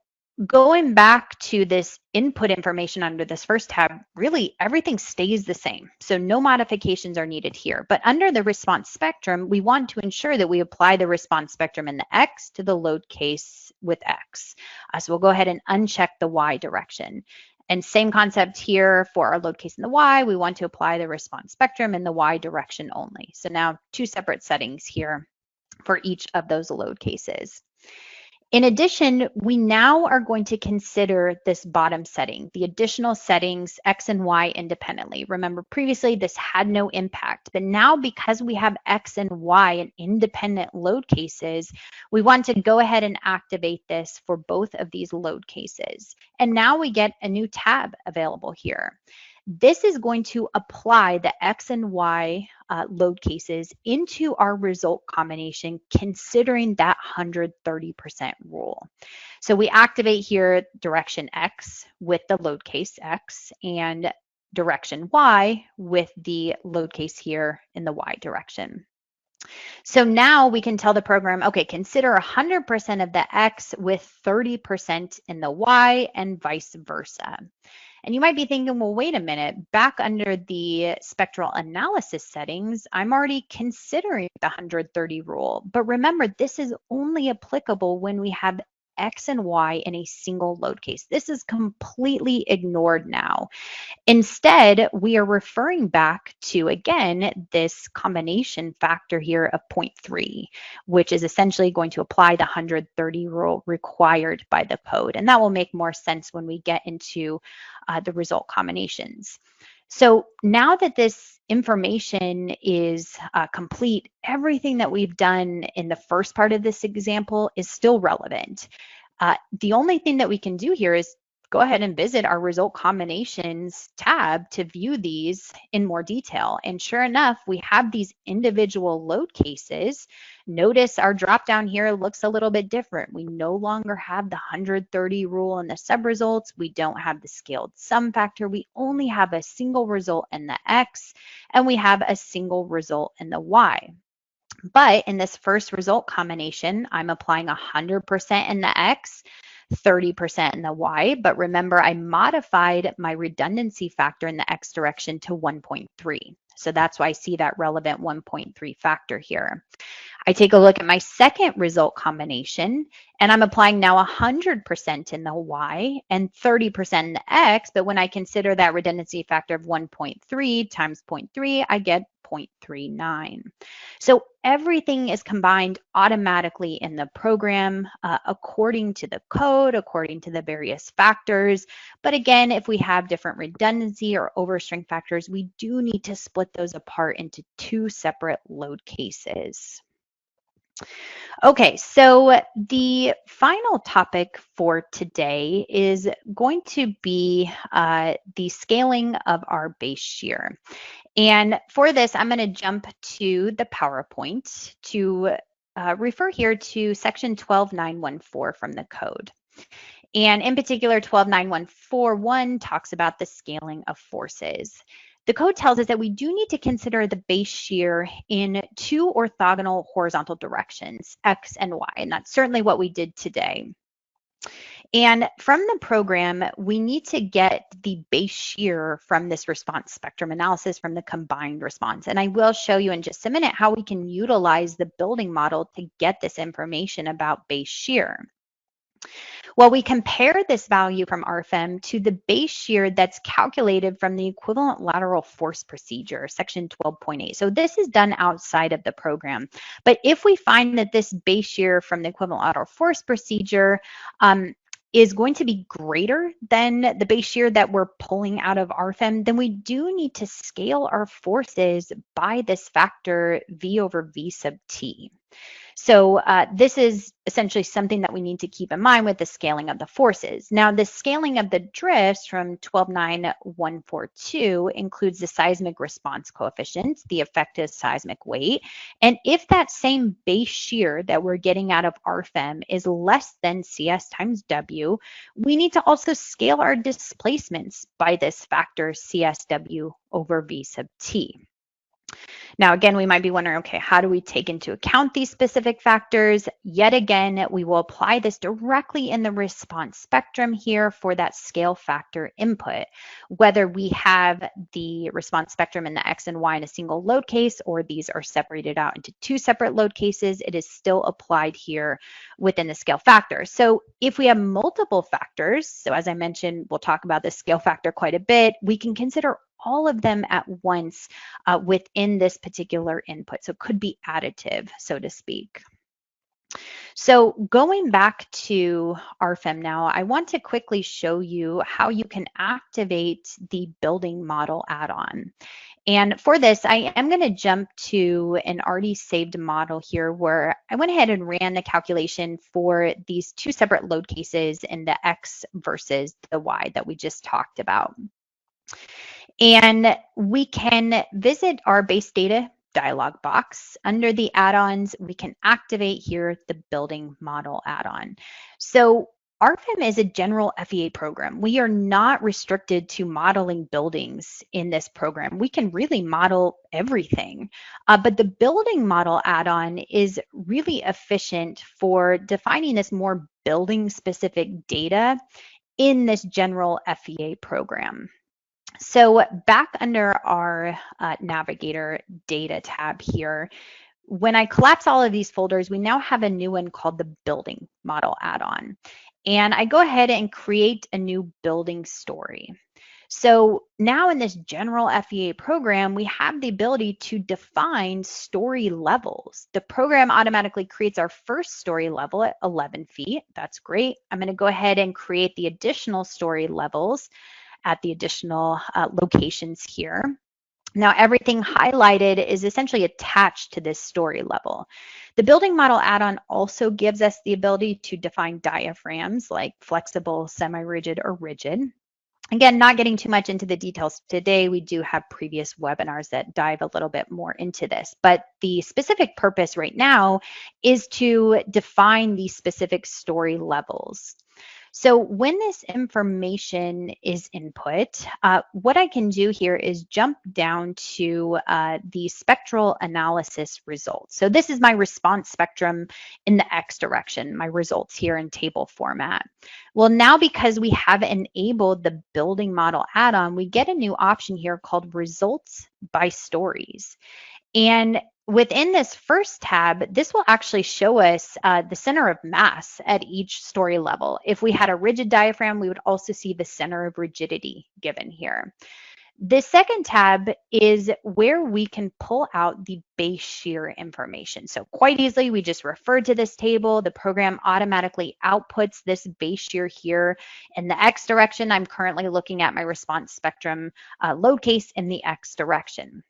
going back to this input information under this first tab, really everything stays the same. So no modifications are needed here. But under the response spectrum, we want to ensure that we apply the response spectrum in the X to the load case with X. So we'll go ahead and uncheck the Y direction. And same concept here for our load case in the Y, we want to apply the response spectrum in the Y direction only. So now two separate settings here for each of those load cases. In addition, we now are going to consider this bottom setting, the additional settings X and Y independently. Remember, previously this had no impact, but now because we have X and Y in independent load cases, we want to go ahead and activate this for both of these load cases. And now we get a new tab available here. This is going to apply the X and Y load cases into our result combination, considering that 130% rule. So we activate here direction X with the load case X and direction Y with the load case here in the Y direction. So now we can tell the program, okay, consider 100% of the X with 30% in the Y and vice versa. And you might be thinking, well, wait a minute, back under the spectral analysis settings, I'm already considering the 130 rule. But remember, this is only applicable when we have X and Y in a single load case. This is completely ignored now. Instead, we are referring back to, again, this combination factor here of 0.3, which is essentially going to apply the 130 rule required by the code. And that will make more sense when we get into the result combinations. So now that this information is complete, everything that we've done in the first part of this example is still relevant. The only thing that we can do here is go ahead and visit our result combinations tab to view these in more detail. And sure enough, we have these individual load cases. Notice our drop down here looks a little bit different. We no longer have the 130 rule in the sub-results. We don't have the scaled sum factor. We only have a single result in the X, and we have a single result in the Y. But in this first result combination, I'm applying 100% in the X, 30% in the Y, but remember I modified my redundancy factor in the X direction to 1.3. So that's why I see that relevant 1.3 factor here. I take a look at my second result combination, and I'm applying now 100% in the Y and 30% in the X, but when I consider that redundancy factor of 1.3 times 0.3, I get 0.39. So everything is combined automatically in the program according to the code, according to the various factors. But again, if we have different redundancy or overstring factors, we do need to split those apart into two separate load cases. Okay, so the final topic for today is going to be the scaling of our base shear. And for this, I'm going to jump to the PowerPoint to refer here to section 12914 from the code. And in particular, 12914.1 talks about the scaling of forces. The code tells us that we do need to consider the base shear in two orthogonal horizontal directions, X and Y, and that's certainly what we did today. And from the program, we need to get the base shear from this response spectrum analysis from the combined response. And I will show you in just a minute how we can utilize the building model to get this information about base shear. Well, we compare this value from RFEM to the base shear that's calculated from the equivalent lateral force procedure, section 12.8. So this is done outside of the program. But if we find that this base shear from the equivalent lateral force procedure is going to be greater than the base shear that we're pulling out of RFEM, then we do need to scale our forces by this factor V over V sub T. So this is essentially something that we need to keep in mind with the scaling of the forces. Now, the scaling of the drifts from 12914.2 includes the seismic response coefficient, the effective seismic weight, and if that same base shear that we're getting out of RFEM is less than CS times W, we need to also scale our displacements by this factor CSW over V sub T. Now, again, we might be wondering, okay, how do we take into account these specific factors? Yet again, we will apply this directly in the response spectrum here for that scale factor input. Whether we have the response spectrum in the X and Y in a single load case, or these are separated out into two separate load cases, it is still applied here within the scale factor. So if we have multiple factors, so as I mentioned, we'll talk about the scale factor quite a bit, we can consider all of them at once within this particular input. So it could be additive, so to speak. So going back to RFEM now, I want to quickly show you how you can activate the building model add-on. And for this, I am going to jump to an already saved model here where I went ahead and ran the calculation for these two separate load cases in the X versus the Y that we just talked about. And we can visit our base data dialog box. Under the add-ons, we can activate here the building model add-on. So RFEM is a general FEA program. We are not restricted to modeling buildings in this program. We can really model everything. But the building model add-on is really efficient for defining this more building-specific data in this general FEA program. So back under our Navigator data tab here, when I collapse all of these folders, we now have a new one called the building model add-on. And I go ahead and create a new building story. So now in this general FEA program, we have the ability to define story levels. The program automatically creates our first story level at 11 feet. That's great. I'm going to go ahead and create the additional story levels at the additional locations here. Now, everything highlighted is essentially attached to this story level. The building model add-on also gives us the ability to define diaphragms like flexible, semi-rigid, or rigid. Again, not getting too much into the details today. We do have previous webinars that dive a little bit more into this, but the specific purpose right now is to define these specific story levels. So when this information is input, what I can do here is jump down to the spectral analysis results. So this is my response spectrum in the X direction, my results here in table format. Well, now because we have enabled the building model add-on, we get a new option here called results by stories. And within this first tab, this will actually show us the center of mass at each story level. If we had a rigid diaphragm, we would also see the center of rigidity given here. The second tab is where we can pull out the base shear information. So quite easily, we just refer to this table. The program automatically outputs this base shear here in the X direction. I'm currently looking at my response spectrum load case in the X direction.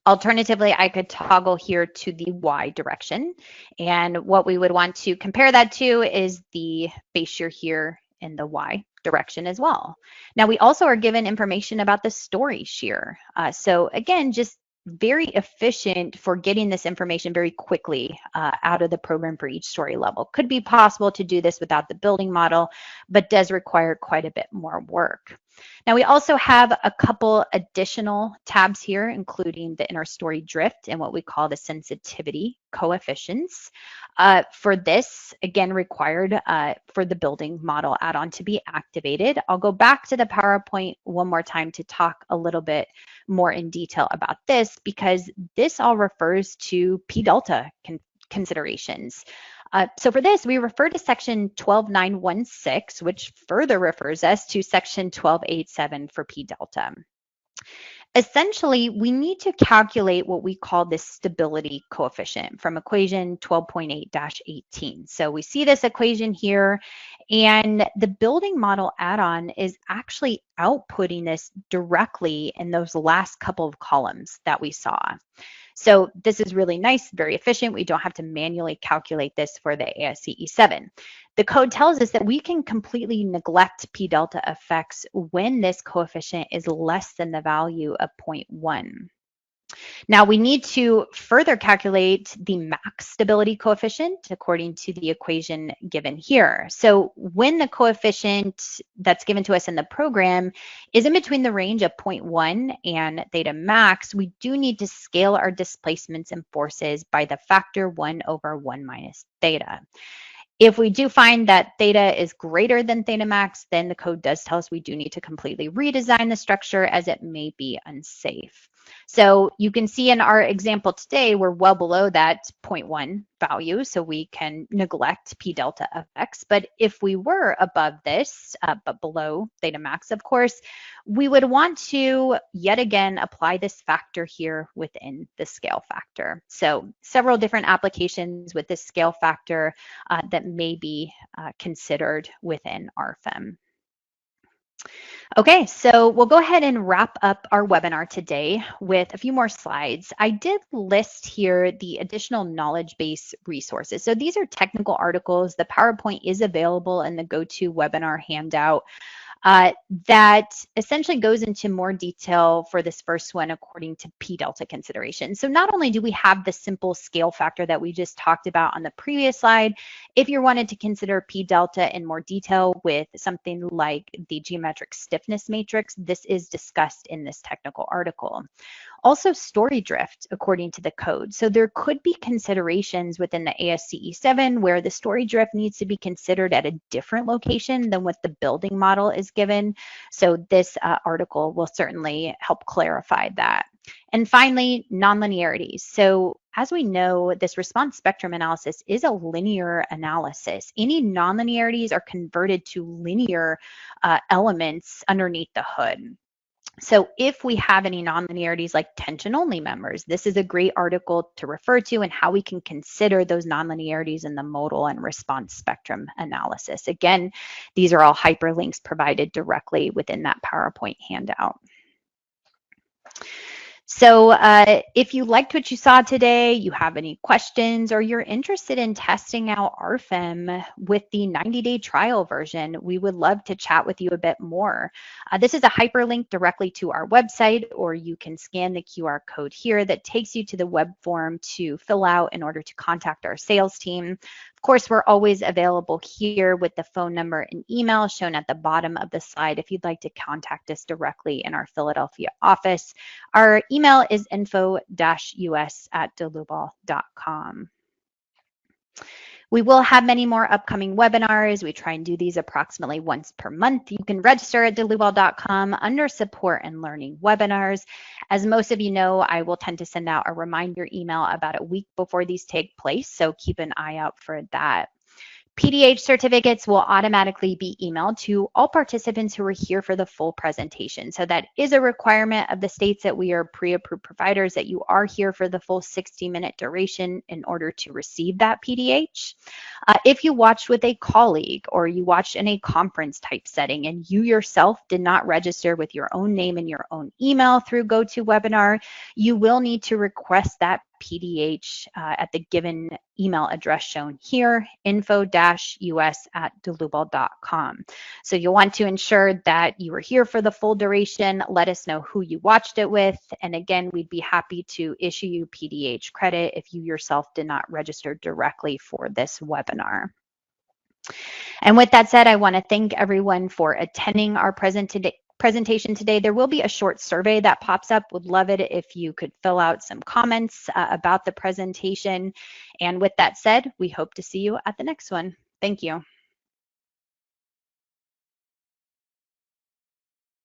Alternatively, I could toggle here to the Y direction. And what we would want to compare that to is the base shear here in the Y direction as well. Now, we also are given information about the story shear. So again, just very efficient for getting this information very quickly out of the program for each story level. Could be possible to do this without the building model, but does require quite a bit more work. Now, we also have a couple additional tabs here, including the inner story drift and what we call the sensitivity coefficients. For this, again, required for the building model add-on to be activated. I'll go back to the PowerPoint one more time to talk a little bit more in detail about this, because this all refers to P delta considerations. So for this, we refer to section 12916, which further refers us to section 1287 for P delta. Essentially, we need to calculate what we call the stability coefficient from equation 12.8-18. So we see this equation here, and the building model add-on is actually outputting this directly in those last couple of columns that we saw. So this is really nice, very efficient. We don't have to manually calculate this for the ASCE 7. The code tells us that we can completely neglect P delta effects when this coefficient is less than the value of 0.1. Now we need to further calculate the max stability coefficient according to the equation given here. So when the coefficient that's given to us in the program is in between the range of 0.1 and theta max, we do need to scale our displacements and forces by the factor 1 over 1 minus theta. If we do find that theta is greater than theta max, then the code does tell us we do need to completely redesign the structure as it may be unsafe. So you can see in our example today, we're well below that 0.1 value, so we can neglect P delta effects. But if we were above this, but below theta max, of course, we would want to yet again apply this factor here within the scale factor. So several different applications with this scale factor that may be considered within RFEM. Okay, so we'll go ahead and wrap up our webinar today with a few more slides. I did list here the additional knowledge base resources. So these are technical articles. The PowerPoint is available in the GoToWebinar handout. That essentially goes into more detail for this first one according to P delta consideration. So not only do we have the simple scale factor that we just talked about on the previous slide, if you wanted to consider P delta in more detail with something like the geometric stiffness matrix, this is discussed in this technical article. Also story drift according to the code. So there could be considerations within the ASCE 7 where the story drift needs to be considered at a different location than what the building model is given. So this article will certainly help clarify that. And finally, nonlinearities. So as we know, this response spectrum analysis is a linear analysis. Any nonlinearities are converted to linear elements underneath the hood. So if we have any nonlinearities like tension-only members, this is a great article to refer to and how we can consider those nonlinearities in the modal and response spectrum analysis. Again, these are all hyperlinks provided directly within that PowerPoint handout. So if you liked what you saw today, you have any questions, or you're interested in testing out RFEM with the 90-day trial version, we would love to chat with you a bit more. This is a hyperlink directly to our website, or you can scan the QR code here that takes you to the web form to fill out in order to contact our sales team. Of course, we're always available here with the phone number and email shown at the bottom of the slide if you'd like to contact us directly in our Philadelphia office. Our email is info-us@delubal.com. We will have many more upcoming webinars. We try and do these approximately once per month. You can register at delubal.com under support and learning webinars. As most of you know, I will tend to send out a reminder email about a week before these take place, so keep an eye out for that. PDH certificates will automatically be emailed to all participants who are here for the full presentation. So that is a requirement of the states that we are pre-approved providers, that you are here for the full 60-minute duration in order to receive that PDH. If you watched with a colleague or you watched in a conference type setting and you yourself did not register with your own name and your own email through GoToWebinar, you will need to request that PDH at the given email address shown here, info-us@delubal.com. So you'll want to ensure that you were here for the full duration. Let us know who you watched it with. And again, we'd be happy to issue you PDH credit if you yourself did not register directly for this webinar. And with that said, I want to thank everyone for attending our presentation today. There will be a short survey that pops up. Would love it if you could fill out some comments about the presentation. And with that said, we hope to see you at the next one. Thank you.